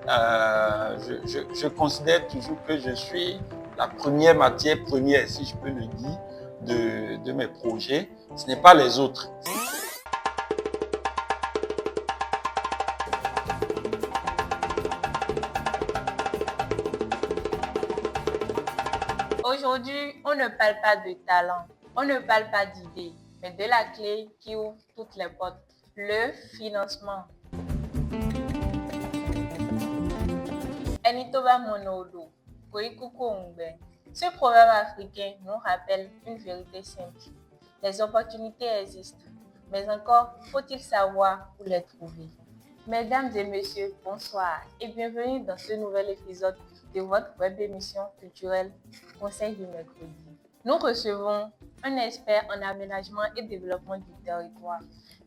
Je considère toujours que je suis la première matière première, si je peux le dire, de mes projets. Ce n'est pas les autres. Aujourd'hui, on ne parle pas de talent, on ne parle pas d'idées, mais de la clé qui ouvre toutes les portes, le financement. Enitoba Monodo, Koikuko Ongbe. Ce programme africain nous rappelle une vérité simple. Les opportunités existent, mais encore faut-il savoir où les trouver. Mesdames et messieurs, bonsoir et bienvenue dans ce nouvel épisode de votre web émission culturelle Conseil du mercredi. Nous recevons un expert en aménagement et développement du territoire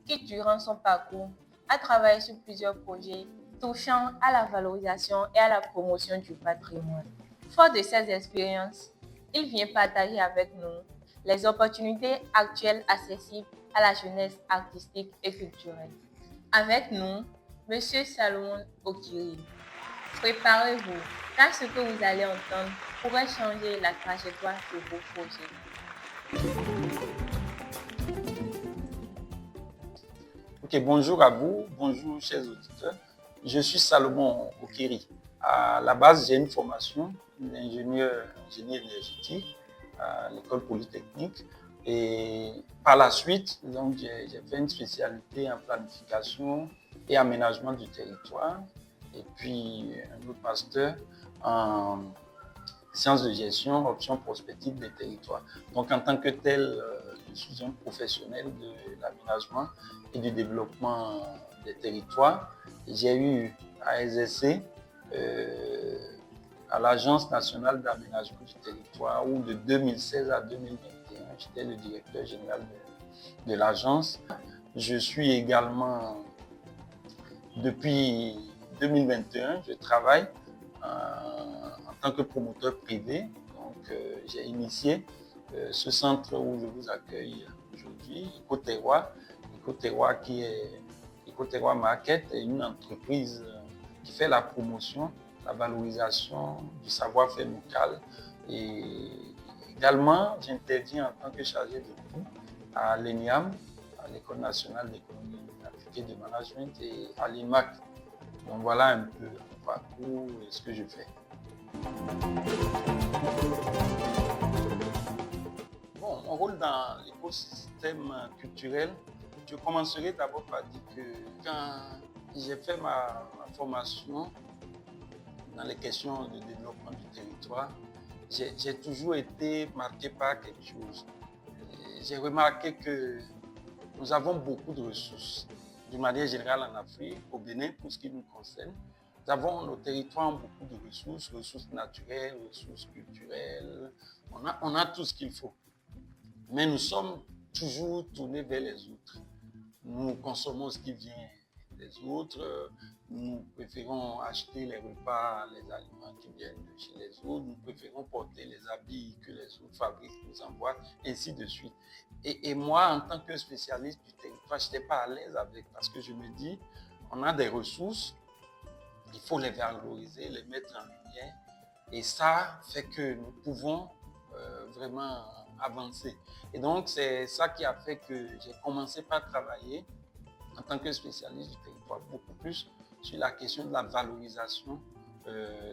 qui, durant son parcours, a travaillé sur plusieurs projets touchant à la valorisation et à la promotion du patrimoine. Fort de ces expériences, il vient partager avec nous les opportunités actuelles accessibles à la jeunesse artistique et culturelle. Avec nous, Monsieur Salomon Okiri. Préparez-vous, car ce que vous allez entendre pourrait changer la trajectoire de vos projets. Ok, bonjour à vous, bonjour chers auditeurs. Je suis Salomon Okiri. À la base, j'ai une formation d'ingénieur énergétique à l'école polytechnique. Et par la suite, donc, j'ai fait une spécialité en planification et aménagement du territoire. Et puis un autre master en sciences de gestion, option prospective des territoires. Donc en tant que tel, je suis un professionnel de l'aménagement et du développement des territoires. J'ai eu à exercer à l'Agence nationale d'aménagement du territoire où de 2016 à 2021, j'étais le directeur général de l'agence. Je suis également, depuis 2021, je travaille en tant que promoteur privé. Donc, j'ai initié ce centre où je vous accueille aujourd'hui, Ecoterroir. Ecoterroir qui est Ecoterroir Market, est une entreprise qui fait la promotion, la valorisation du savoir-faire local. Et également, j'interviens en tant que chargé de cours à l'ENIAM, à l'École nationale d'économie appliquée de management, et à l'IMAC. Donc voilà un peu mon parcours et ce que je fais. Bon, mon rôle dans l'écosystème culturel, je commencerai d'abord par dire que quand j'ai fait ma formation dans les questions de développement du territoire, j'ai toujours été marqué par quelque chose. J'ai remarqué que nous avons beaucoup de ressources, d'une manière générale en Afrique, au Bénin, pour ce qui nous concerne. Nous avons nos territoires beaucoup de ressources naturelles, ressources culturelles. On a tout ce qu'il faut. Mais nous sommes toujours tournés vers les autres. Nous consommons ce qui vient des autres. Nous préférons acheter les repas, les aliments qui viennent de chez les autres. Nous préférons porter les habits que les autres fabriquent, nous envoient, ainsi de suite. Et moi, en tant que spécialiste du territoire, je n'étais pas à l'aise avec, parce que je me dis, on a des ressources, il faut les valoriser, les mettre en lumière. Et ça fait que nous pouvons vraiment avancer. Et donc, c'est ça qui a fait que j'ai commencé par travailler en tant que spécialiste du territoire, beaucoup plus sur la question de la valorisation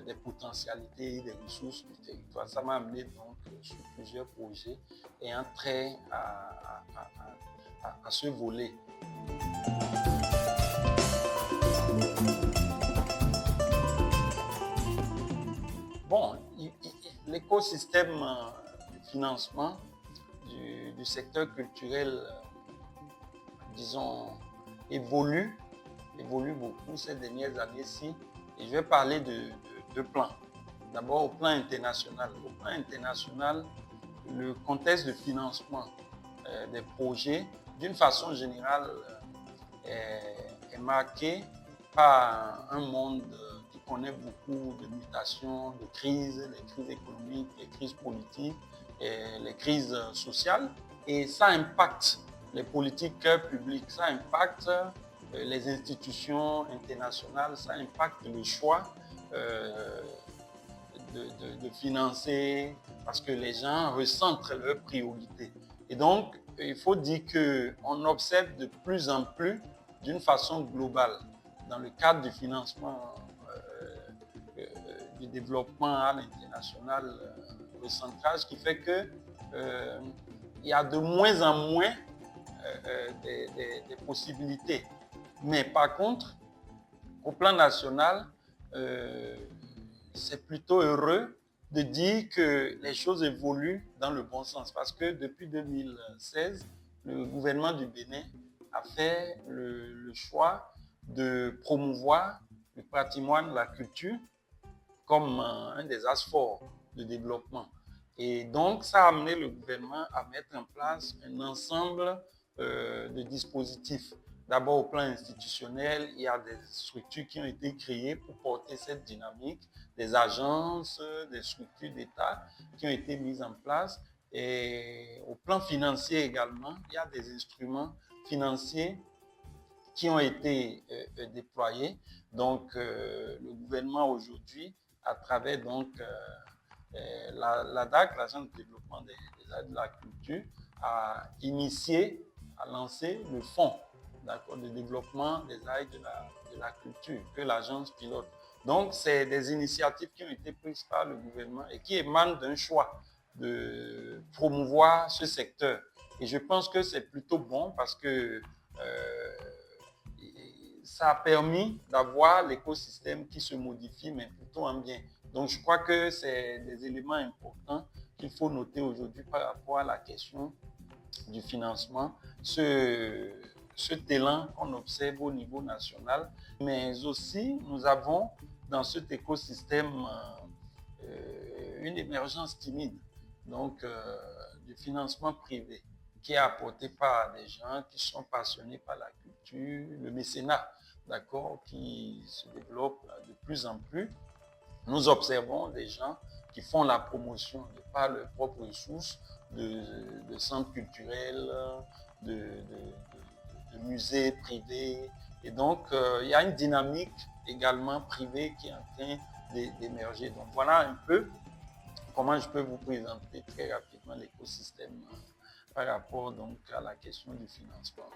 des potentialités et des ressources du territoire. Ça m'a amené donc sur plusieurs projets ayant trait à ce volet. Bon, l'écosystème de financement du secteur culturel, disons, évolue beaucoup ces dernières années-ci. Et je vais parler de deux plans. D'abord, au plan international. Au plan international, le contexte de financement des projets, d'une façon générale, est marqué par un monde qui connaît beaucoup de mutations, de crises, les crises économiques, les crises politiques, et les crises sociales. Et ça impacte les politiques publiques, ça impacte les institutions internationales, ça impacte le choix de financer parce que les gens recentrent leurs priorités. Et donc, il faut dire qu'on observe de plus en plus, d'une façon globale, dans le cadre du financement du développement à l'international, le centrage, qui fait que il y a de moins en moins des possibilités. Mais par contre, au plan national, c'est plutôt heureux de dire que les choses évoluent dans le bon sens. Parce que depuis 2016, le gouvernement du Bénin a fait le choix de promouvoir le patrimoine, la culture, comme un des axes forts de développement. Et donc, ça a amené le gouvernement à mettre en place un ensemble de dispositifs. D'abord, au plan institutionnel, il y a des structures qui ont été créées pour porter cette dynamique, des agences, des structures d'État qui ont été mises en place. Et au plan financier également, il y a des instruments financiers qui ont été déployés. Donc, le gouvernement aujourd'hui, à travers donc la DAC, l'Agence de développement des arts de la culture, a initié, a lancé le fonds de développement des arts de la culture que l'agence pilote. Donc, c'est des initiatives qui ont été prises par le gouvernement et qui émanent d'un choix de promouvoir ce secteur. Et je pense que c'est plutôt bon parce que ça a permis d'avoir l'écosystème qui se modifie, mais plutôt en bien. Donc, je crois que c'est des éléments importants qu'il faut noter aujourd'hui par rapport à la question du financement, cet élan qu'on observe au niveau national, mais aussi nous avons dans cet écosystème une émergence timide, donc du financement privé qui est apporté par des gens qui sont passionnés par la culture, le mécénat, d'accord, qui se développe de plus en plus. Nous observons des gens qui font la promotion de par leurs propres ressources de centres culturels, de musées privés. Et donc, il y a une dynamique également privée qui est en train d'émerger. Donc, voilà un peu comment je peux vous présenter très rapidement l'écosystème par rapport donc à la question du financement.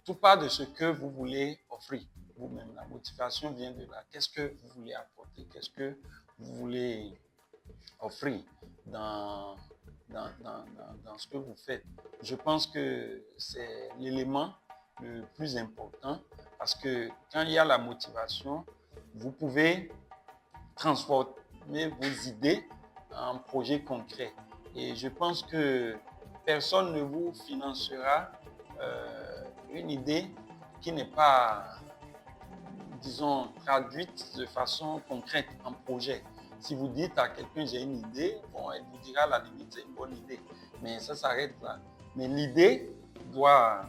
Tout part de ce que vous voulez offrir vous-même. La motivation vient de là. Qu'est-ce que vous voulez apporter? Qu'est-ce que vous voulez offrir dans ce que vous faites? Je pense que c'est l'élément le plus important parce que quand il y a la motivation, vous pouvez transformer vos idées en projets concrets. Et je pense que personne ne vous financera une idée qui n'est pas, disons, traduite de façon concrète en projet. Si vous dites à quelqu'un j'ai une idée, bon, elle vous dira à la limite c'est une bonne idée, mais ça s'arrête là. Mais l'idée doit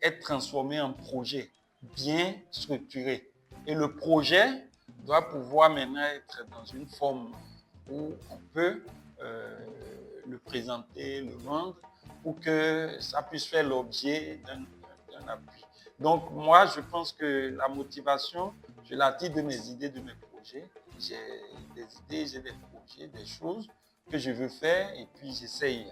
être transformée en projet bien structuré. Et le projet doit pouvoir maintenant être dans une forme où on peut le présenter, le vendre, pour que ça puisse faire l'objet d'un appui. Donc moi, je pense que la motivation, je la tire de mes idées, de mes projets. J'ai des idées, j'ai des projets, des choses que je veux faire et puis j'essaye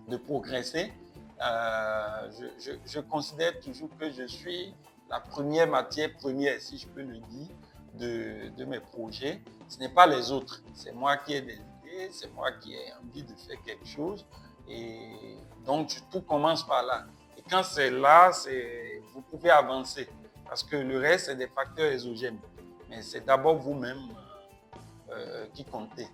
de progresser. Je considère toujours que je suis la première matière première, si je peux le dire, de mes projets. Ce n'est pas les autres. C'est moi qui ai des idées, c'est moi qui ai envie de faire quelque chose. Et donc, tout commence par là. Et quand c'est là, vous pouvez avancer. Parce que le reste, c'est des facteurs exogènes. Mais c'est d'abord vous-même qui comptez.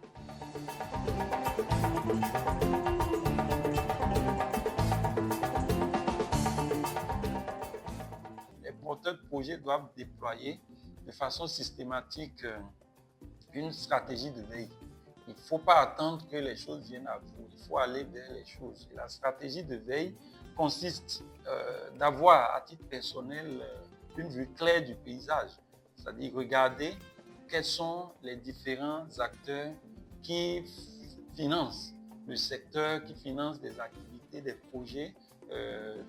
Les porteurs de projets doivent déployer de façon systématique une stratégie de veille. Il ne faut pas attendre que les choses viennent à vous. Il faut aller vers les choses. Et la stratégie de veille consiste d'avoir à titre personnel une vue claire du paysage. C'est-à-dire regarder quels sont les différents acteurs qui finance le secteur, qui finance des activités, des projets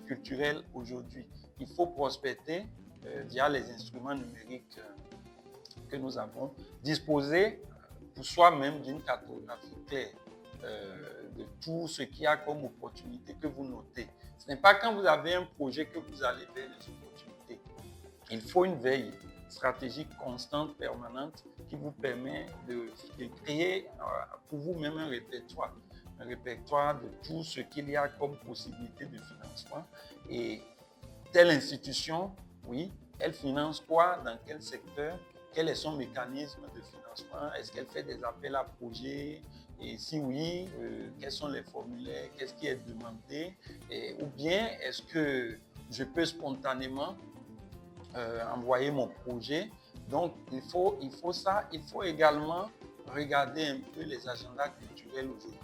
culturels aujourd'hui. Il faut prospecter via les instruments numériques que nous avons, disposer pour soi-même d'une cartographie claire de tout ce qu'il y a comme opportunité que vous notez. Ce n'est pas quand vous avez un projet que vous allez vers les opportunités. Il faut une veille stratégique constante, permanente, qui vous permet de créer pour vous-même un répertoire de tout ce qu'il y a comme possibilité de financement. Et telle institution, oui, elle finance quoi, dans quel secteur, quel est son mécanisme de financement, est-ce qu'elle fait des appels à projets, et si oui, quels sont les formulaires, qu'est-ce qui est demandé, ou bien est-ce que je peux spontanément envoyer mon projet. Donc il faut ça. Il faut également regarder un peu les agendas culturels aujourd'hui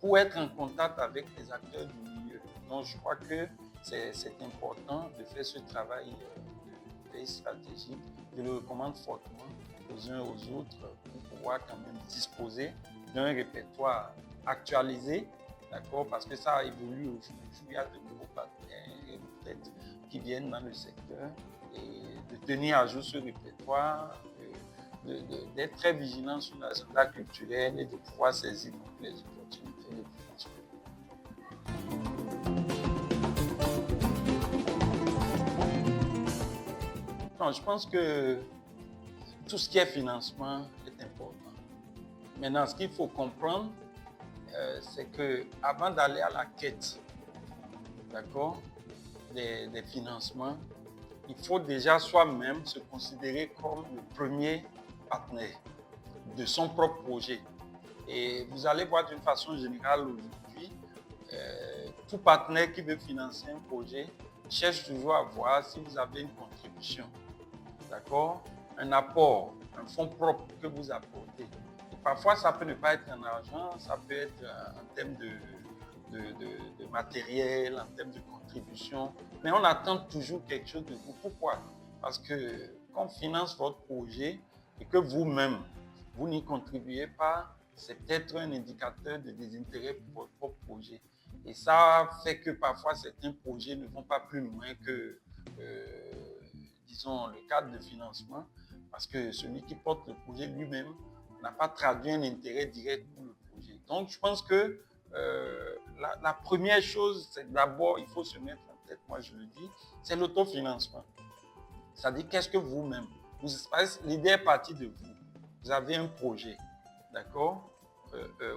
pour être en contact avec les acteurs du milieu. Donc je crois que c'est important de faire ce travail de veille stratégique. Je le recommande fortement aux uns aux autres pour pouvoir quand même disposer d'un répertoire actualisé, d'accord, parce que ça évolue aujourd'hui. Il y a de nouveaux partenaires peut-être qui viennent dans le secteur, et de tenir à jour ce répertoire, d'être très vigilant sur l'agenda culturel et de pouvoir saisir les opportunités de financement. Non, je pense que tout ce qui est financement est important. Maintenant, ce qu'il faut comprendre, c'est qu'avant d'aller à la quête, d'accord, des financements, il faut déjà soi-même se considérer comme le premier partenaire de son propre projet. Et vous allez voir d'une façon générale aujourd'hui, tout partenaire qui veut financer un projet cherche toujours à voir si vous avez une contribution, d'accord, un apport, un fonds propre que vous apportez. Et parfois, ça peut ne pas être en argent, ça peut être en termes de matériel, en termes de contribution, mais on attend toujours quelque chose de vous. Pourquoi? Parce que quand on finance votre projet et que vous-même, vous n'y contribuez pas, c'est peut-être un indicateur de désintérêt pour votre propre projet. Et ça fait que parfois certains projets ne vont pas plus loin que, disons, le cadre de financement, parce que celui qui porte le projet lui-même n'a pas traduit un intérêt direct pour le projet. Donc, je pense que la première chose, c'est d'abord, il faut se mettre en tête, moi je le dis, c'est l'autofinancement. C'est-à-dire, qu'est-ce que vous-même, l'idée est partie de vous. Vous avez un projet, d'accord,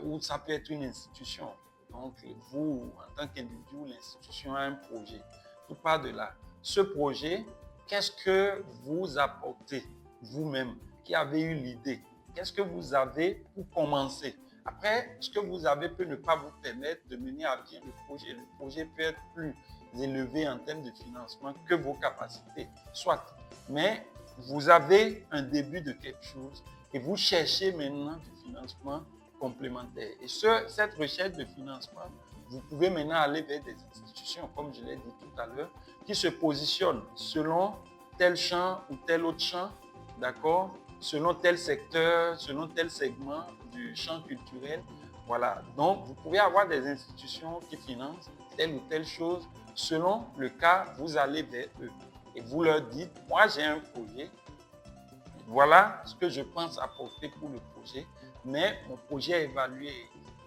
ou ça peut être une institution. Donc, vous, en tant qu'individu, l'institution a un projet. Tout part de là. Ce projet, qu'est-ce que vous apportez vous-même, qui avez eu l'idée? Qu'est-ce que vous avez pour commencer? Après, ce que vous avez peut ne pas vous permettre de mener à bien le projet. Le projet peut être plus élevé en termes de financement que vos capacités, soit. Mais vous avez un début de quelque chose et vous cherchez maintenant du financement complémentaire. Et cette recherche de financement, vous pouvez maintenant aller vers des institutions, comme je l'ai dit tout à l'heure, qui se positionnent selon tel champ ou tel autre champ, d'accord, selon tel secteur, selon tel segment du champ culturel. Voilà. Donc, vous pouvez avoir des institutions qui financent telle ou telle chose. Selon le cas, vous allez vers eux et vous leur dites, moi j'ai un projet, voilà ce que je pense apporter pour le projet, mais mon projet est évalué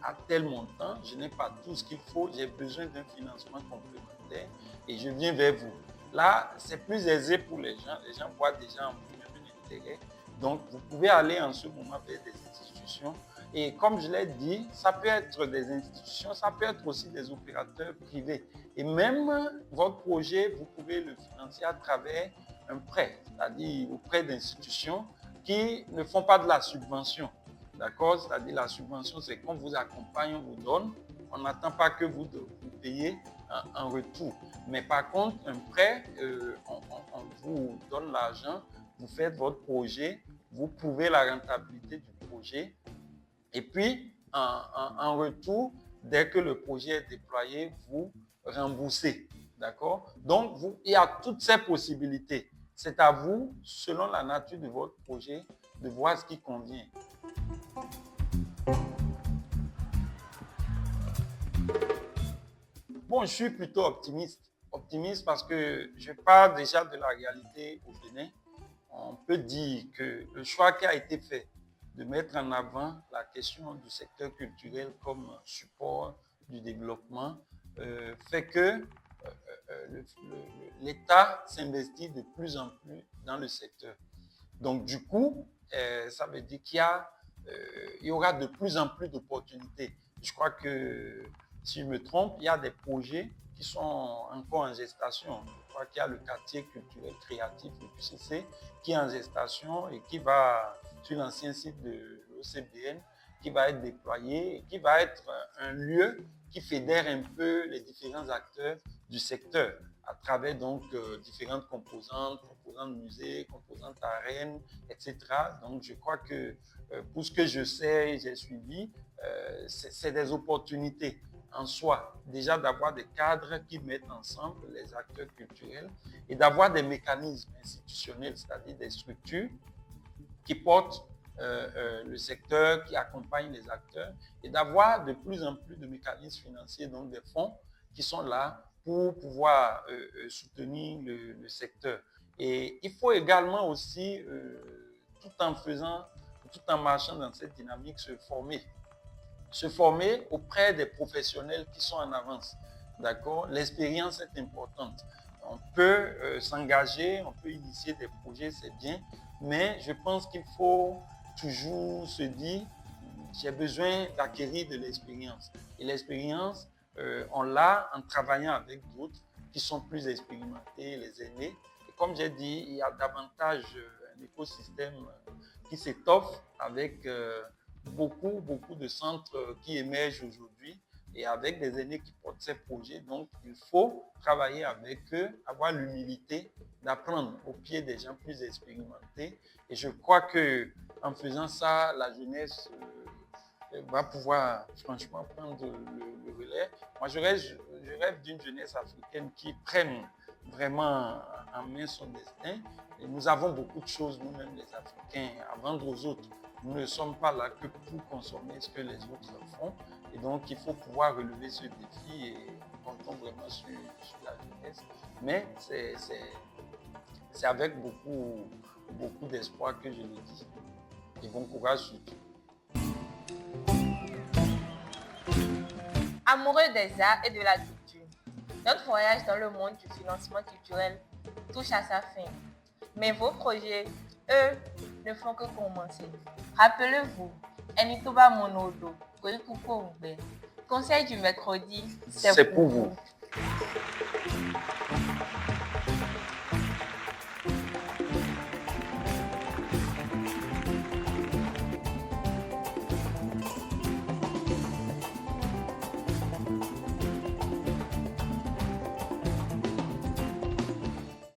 à tel montant, je n'ai pas tout ce qu'il faut, j'ai besoin d'un financement complémentaire et je viens vers vous. Là, c'est plus aisé pour les gens voient déjà en vous-même un intérêt. Donc, vous pouvez aller en ce moment vers des institutions. Et comme je l'ai dit, ça peut être des institutions, ça peut être aussi des opérateurs privés. Et même votre projet, vous pouvez le financer à travers un prêt, c'est-à-dire auprès d'institutions qui ne font pas de la subvention. D'accord? C'est-à-dire la subvention, c'est qu'on vous accompagne, on vous donne. On n'attend pas que vous payiez en retour. Mais par contre, un prêt, on vous donne l'argent, vous faites votre projet, vous prouvez la rentabilité du projet. Et puis, en retour, dès que le projet est déployé, vous remboursez. D'accord? Donc, il y a toutes ces possibilités. C'est à vous, selon la nature de votre projet, de voir ce qui convient. Bon, je suis plutôt optimiste. Optimiste parce que je pars déjà de la réalité au Bénin. On peut dire que le choix qui a été fait de mettre en avant la question du secteur culturel comme support du développement fait que l'État s'investit de plus en plus dans le secteur. Donc, du coup, ça veut dire il y aura de plus en plus d'opportunités. Je crois que, si je me trompe, il y a des projets qui sont encore en gestation. Je crois qu'il y a le quartier culturel créatif, le QCC, qui est en gestation et qui va, sur l'ancien site de l'OCBN, qui va être déployé et qui va être un lieu qui fédère un peu les différents acteurs du secteur à travers donc différentes composantes musées, composantes arènes, etc. Donc, je crois que pour ce que je sais, j'ai suivi, c'est des opportunités en soi, déjà d'avoir des cadres qui mettent ensemble les acteurs culturels et d'avoir des mécanismes institutionnels, c'est-à-dire des structures qui portent le secteur, qui accompagnent les acteurs et d'avoir de plus en plus de mécanismes financiers, donc des fonds qui sont là pour pouvoir soutenir le secteur. Et il faut également aussi, tout en marchant dans cette dynamique, se former auprès des professionnels qui sont en avance. D'accord? L'expérience est importante. On peut s'engager, on peut initier des projets, c'est bien, mais je pense qu'il faut toujours se dire, j'ai besoin d'acquérir de l'expérience. Et l'expérience, on l'a en travaillant avec d'autres qui sont plus expérimentés, les aînés. Et comme j'ai dit, il y a davantage un écosystème qui s'étoffe avec beaucoup de centres qui émergent aujourd'hui et avec des aînés qui portent ces projets. Donc, il faut travailler avec eux, avoir l'humilité d'apprendre au pied des gens plus expérimentés. Et je crois qu'en faisant ça, la jeunesse va pouvoir franchement prendre le relais. Moi, je rêve d'une jeunesse africaine qui prenne vraiment en main son destin. Et nous avons beaucoup de choses, nous-mêmes les Africains, à vendre aux autres. Nous ne sommes pas là que pour consommer ce que les autres font. Et donc, il faut pouvoir relever ce défi et comptons vraiment sur la jeunesse. Mais c'est avec beaucoup d'espoir que je le dis. Et bon courage surtout. Amoureux des arts et de la culture, notre voyage dans le monde du financement culturel touche à sa fin. Mais vos projets, eux, ne font que commencer. Rappelez-vous, Enitoba Monodo, Koikuko Ungbe. Conseil du mercredi, c'est pour vous.